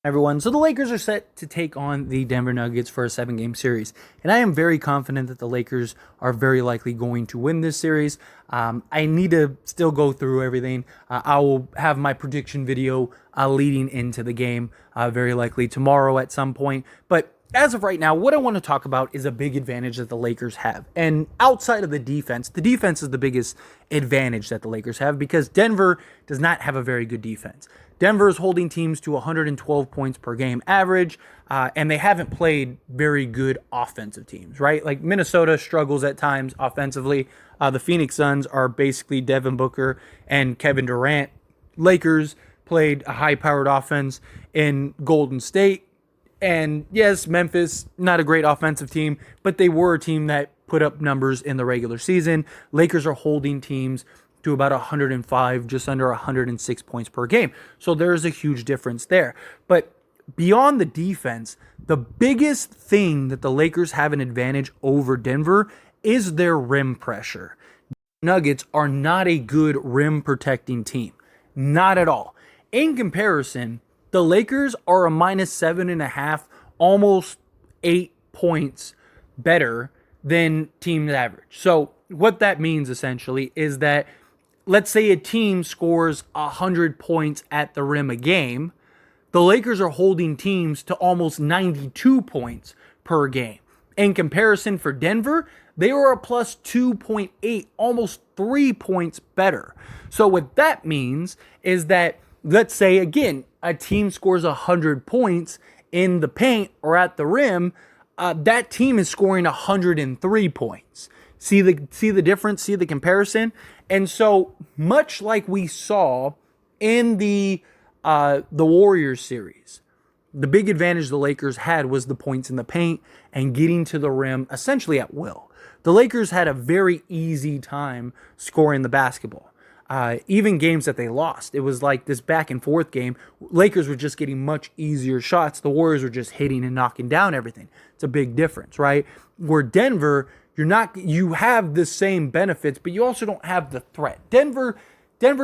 Everyone. So the Lakers are set to take on the Denver Nuggets for a 7-game series. And I am very confident that the Lakers are very likely going to win this series. I need to still go through everything. I will have my prediction video leading into the game very likely tomorrow at some point. But as of right now, what I want to talk about is a big advantage that the Lakers have. And outside of the defense is the biggest advantage that the Lakers have because Denver does not have a very good defense. Denver is holding teams to 112 points per game average, and they haven't played very good offensive teams, right? Like Minnesota struggles at times offensively. The Phoenix Suns are basically Devin Booker and Kevin Durant. Lakers played a high-powered offense in Golden State. And yes, Memphis, not a great offensive team, but they were a team that put up numbers in the regular season. Lakers are holding teams to about 105, just under 106 points per game. So there's a huge difference there. But beyond the defense, the biggest thing that the Lakers have an advantage over Denver is their rim pressure. Nuggets are not a good rim protecting team. Not at all. In comparison, the Lakers are a -7.5, almost 8 points better than team average. So what that means essentially is that let's say a team scores 100 points at the rim a game, the Lakers are holding teams to almost 92 points per game. In comparison for Denver, they are a plus 2.8, almost 3 points better. So what that means is that, let's say, again, a team scores 100 points in the paint or at the rim, that team is scoring 103 points. See the difference? See the comparison? And so much like we saw in the Warriors series, the big advantage the Lakers had was the points in the paint and getting to the rim essentially at will. The Lakers had a very easy time scoring the basketball. Even games that they lost, it was like this back and forth game. Lakers were just getting much easier shots. The Warriors were just hitting and knocking down everything. It's a big difference, right? Where Denver, you have the same benefits, but you also don't have the threat. Denver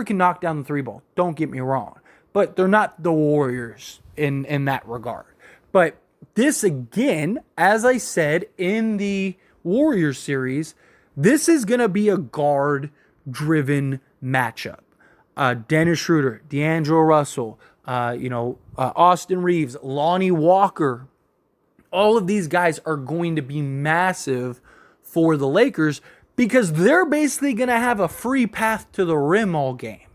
can knock down the three ball. Don't get me wrong, but they're not the Warriors in that regard. But this again, as I said in the Warriors series, this is going to be a guard-driven matchup. Dennis Schroeder, D'Angelo Russell, Austin Reeves, Lonnie Walker, all of these guys are going to be massive for the Lakers because they're basically going to have a free path to the rim all game.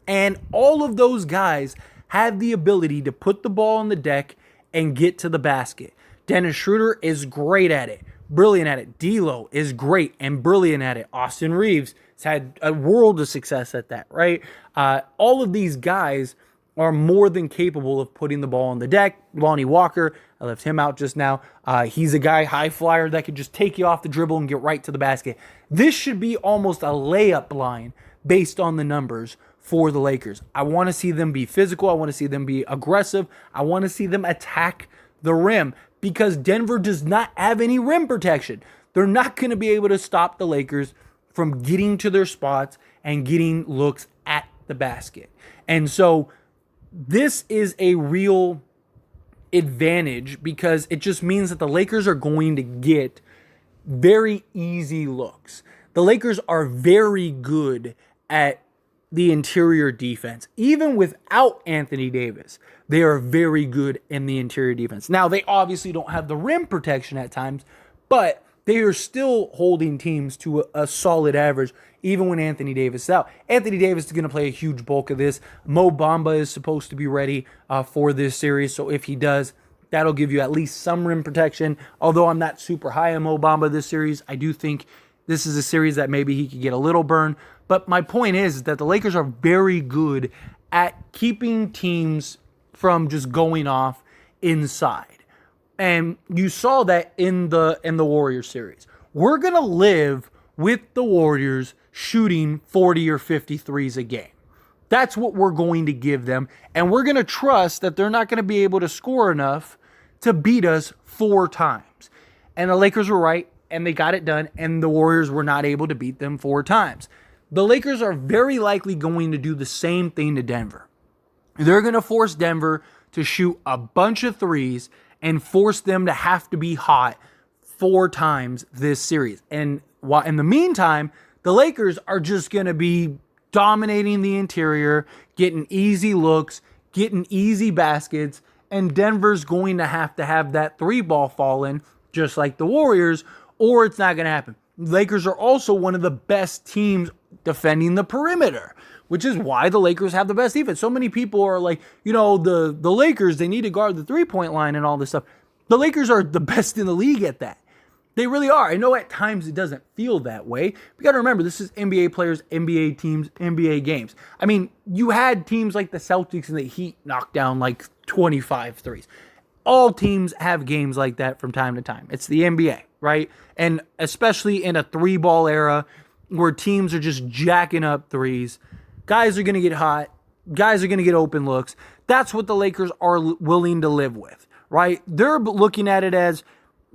And all of those guys have the ability to put the ball on the deck and get to the basket. Dennis Schroeder is great at it, brilliant at it. D'Lo is great and brilliant at it. Austin Reeves has had a world of success at that, right? All of these guys are more than capable of putting the ball on the deck. Lonnie Walker, I left him out just now. He's a guy, high flyer, that could just take you off the dribble and get right to the basket. This should be almost a layup line based on the numbers for the Lakers. I want to see them be physical. I want to see them be aggressive. I want to see them attack the rim because Denver does not have any rim protection. They're not going to be able to stop the Lakers from getting to their spots and getting looks at the basket. And so this is a real advantage because it just means that the Lakers are going to get very easy looks. The Lakers are very good at the interior defense. Even without Anthony Davis, they are very good in the interior defense. Now, they obviously don't have the rim protection at times, but they are still holding teams to a solid average, even when Anthony Davis is out. Anthony Davis is going to play a huge bulk of this. Mo Bamba is supposed to be ready for this series, so if he does, that'll give you at least some rim protection. Although I'm not super high on Mo Bamba this series, I do think this is a series that maybe he could get a little burn. But my point is that the Lakers are very good at keeping teams from just going off inside. And you saw that in the Warriors series. We're going to live with the Warriors shooting 40 or 50 threes a game. That's what we're going to give them. And we're going to trust that they're not going to be able to score enough to beat us 4 times. And the Lakers were right, and they got it done, and the Warriors were not able to beat them 4 times. The Lakers are very likely going to do the same thing to Denver. They're going to force Denver to shoot a bunch of threes and force them to have to be hot 4 times this series. And while in the meantime, the Lakers are just going to be dominating the interior, getting easy looks, getting easy baskets, and Denver's going to have that 3-ball fall in, just like the Warriors, or it's not going to happen. Lakers are also one of the best teams defending the perimeter, which is why the Lakers have the best defense. So many people are like, the Lakers, they need to guard the 3-point line and all this stuff. The Lakers are the best in the league at that. They really are. I know at times it doesn't feel that way. We got to remember, this is NBA players, NBA teams, NBA games. I mean, you had teams like the Celtics and the Heat knock down like 25 threes. All teams have games like that from time to time. It's the NBA, right? And especially in a 3-ball era where teams are just jacking up threes, guys are going to get hot. Guys are going to get open looks. That's what the Lakers are willing to live with, right? They're looking at it as,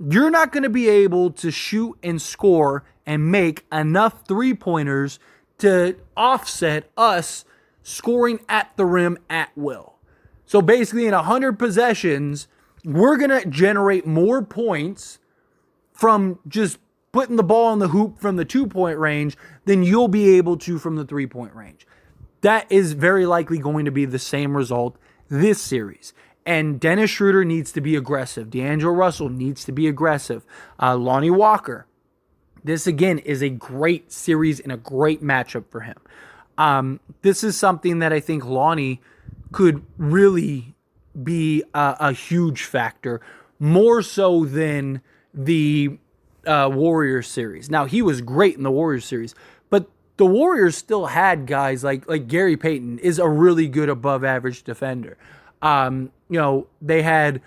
you're not going to be able to shoot and score and make enough 3-pointers to offset us scoring at the rim at will. So basically in 100 possessions, we're going to generate more points from just putting the ball in the hoop from the 2-point range than you'll be able to from the 3-point range. That is very likely going to be the same result this series. And Dennis Schroeder needs to be aggressive. D'Angelo Russell needs to be aggressive. Lonnie Walker. This, again, is a great series and a great matchup for him. This is something that I think Lonnie could really be a huge factor, more so than the Warriors series. Now, he was great in the Warriors series, but the Warriors still had guys like Gary Payton is a really good above-average defender. They had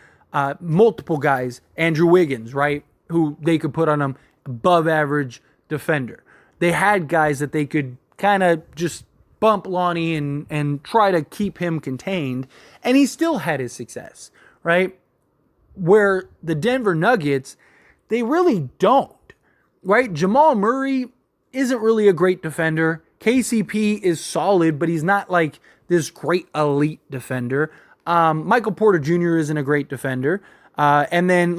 multiple guys, Andrew Wiggins, right, who they could put on them, above average defender. They had guys that they could kind of just bump Lonnie and try to keep him contained, and he still had his success, right? Where the Denver Nuggets, they really don't, right? Jamal Murray isn't really a great defender. KCP is solid, but he's not like this great elite defender. Michael Porter Jr. isn't a great defender. And then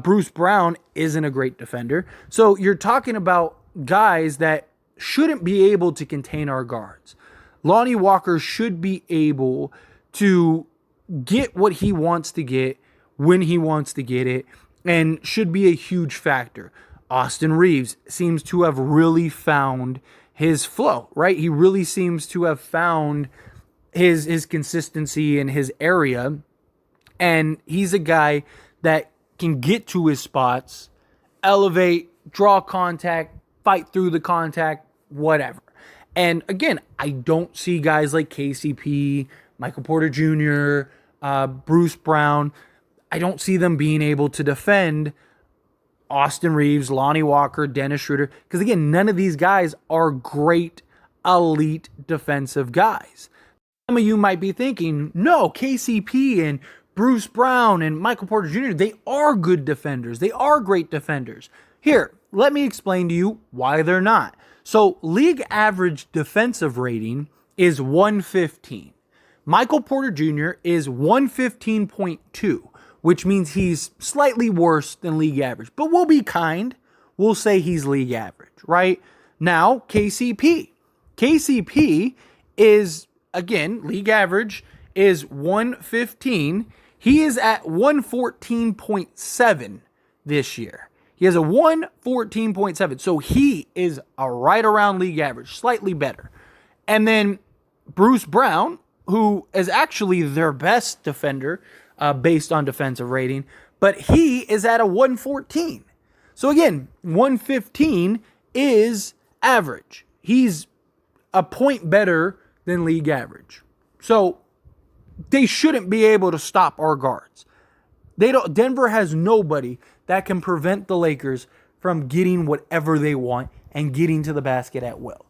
Bruce Brown isn't a great defender. So you're talking about guys that shouldn't be able to contain our guards. Lonnie Walker should be able to get what he wants to get when he wants to get it and should be a huge factor. Austin Reeves seems to have really found his flow, right? He really seems to have found his consistency in his area, and he's a guy that can get to his spots, elevate, draw contact, fight through the contact, whatever. And again, I don't see guys like KCP, Michael Porter Jr., Bruce Brown. I don't see them being able to defend Austin Reeves, Lonnie Walker, Dennis Schroeder, because again, none of these guys are great elite defensive guys. Some of you might be thinking, no, KCP and Bruce Brown and Michael Porter Jr., they are good defenders. They are great defenders. Here, let me explain to you why they're not. So, league average defensive rating is 115. Michael Porter Jr. is 115.2, which means he's slightly worse than league average. But we'll be kind. We'll say he's league average, right? Now, KCP. KCP is, again, league average is 115. He is at 114.7 this year. He has a 114.7. So he is right around league average, slightly better. And then Bruce Brown, who is actually their best defender based on defensive rating, but he is at a 114. So again, 115 is average. He's a point better than league average. So they shouldn't be able to stop our guards. Denver has nobody that can prevent the Lakers from getting whatever they want and getting to the basket at will.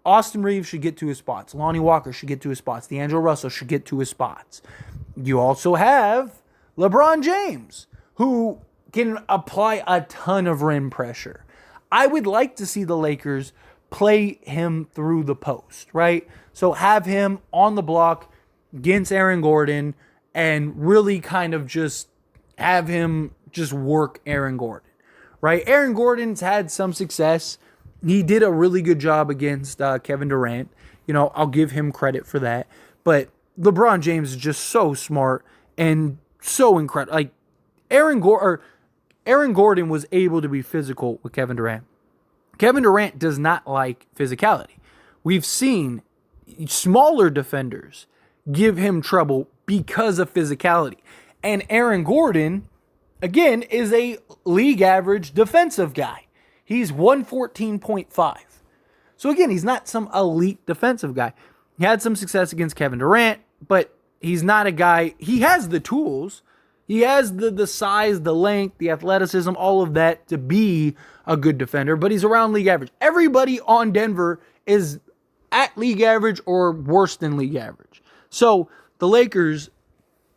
Austin Reeves should get to his spots. Lonnie Walker should get to his spots. D'Angelo Russell should get to his spots. You also have LeBron James, who can apply a ton of rim pressure. I would like to see the Lakers play him through the post, right? So have him on the block against Aaron Gordon, and really kind of just have him just work Aaron Gordon, right? Aaron Gordon's had some success. He did a really good job against Kevin Durant. I'll give him credit for that. But LeBron James is just so smart and so incredible. Like Aaron Gordon was able to be physical with Kevin Durant. Kevin Durant does not like physicality. We've seen smaller defenders give him trouble because of physicality. And Aaron Gordon, again, is a league average defensive guy. He's 114.5. So again, he's not some elite defensive guy. He had some success against Kevin Durant, but he's not a guy. He has the tools. He has the size, the length, the athleticism, all of that to be a good defender, but he's around league average. Everybody on Denver is at league average or worse than league average. So the Lakers,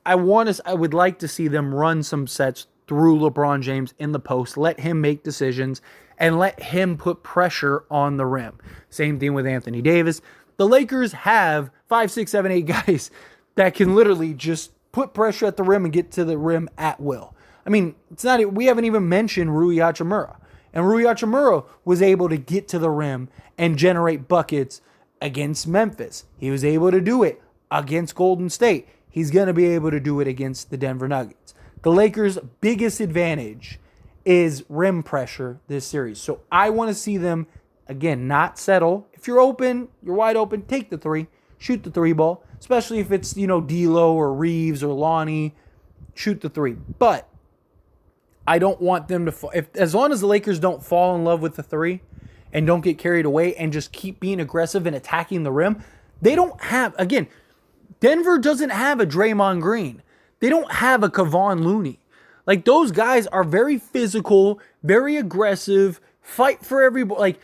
I would like to see them run some sets through LeBron James in the post, let him make decisions, and let him put pressure on the rim. Same thing with Anthony Davis. The Lakers have 5, 6, 7, 8 guys that can literally just put pressure at the rim and get to the rim at will. I mean, we haven't even mentioned Rui Hachimura. And Rui Hachimura was able to get to the rim and generate buckets against Memphis. He was able to do it against Golden State. He's going to be able to do it against the Denver Nuggets. The Lakers' biggest advantage is rim pressure this series. So I want to see them, again, not settle. If you're open, you're wide open, take the three. Shoot the three ball. Especially if it's, D'Lo or Reeves or Lonnie. Shoot the three. But I don't want them to as long as the Lakers don't fall in love with the three and don't get carried away and just keep being aggressive and attacking the rim, they don't have, again, Denver doesn't have a Draymond Green. They don't have a Kevon Looney. Like, those guys are very physical, very aggressive, fight for everybody. Like,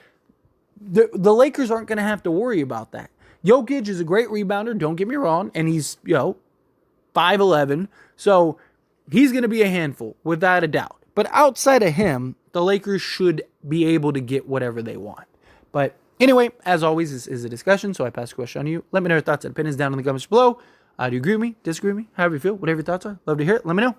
the Lakers aren't going to have to worry about that. Jokic is a great rebounder, don't get me wrong, and he's, 5'11", so he's going to be a handful, without a doubt. But outside of him, the Lakers should be able to get whatever they want. But anyway, as always, this is a discussion, so I pass the question on to you. Let me know your thoughts and opinions down in the comments below. Do you agree with me, disagree with me, however you feel, whatever your thoughts are? Love to hear it. Let me know.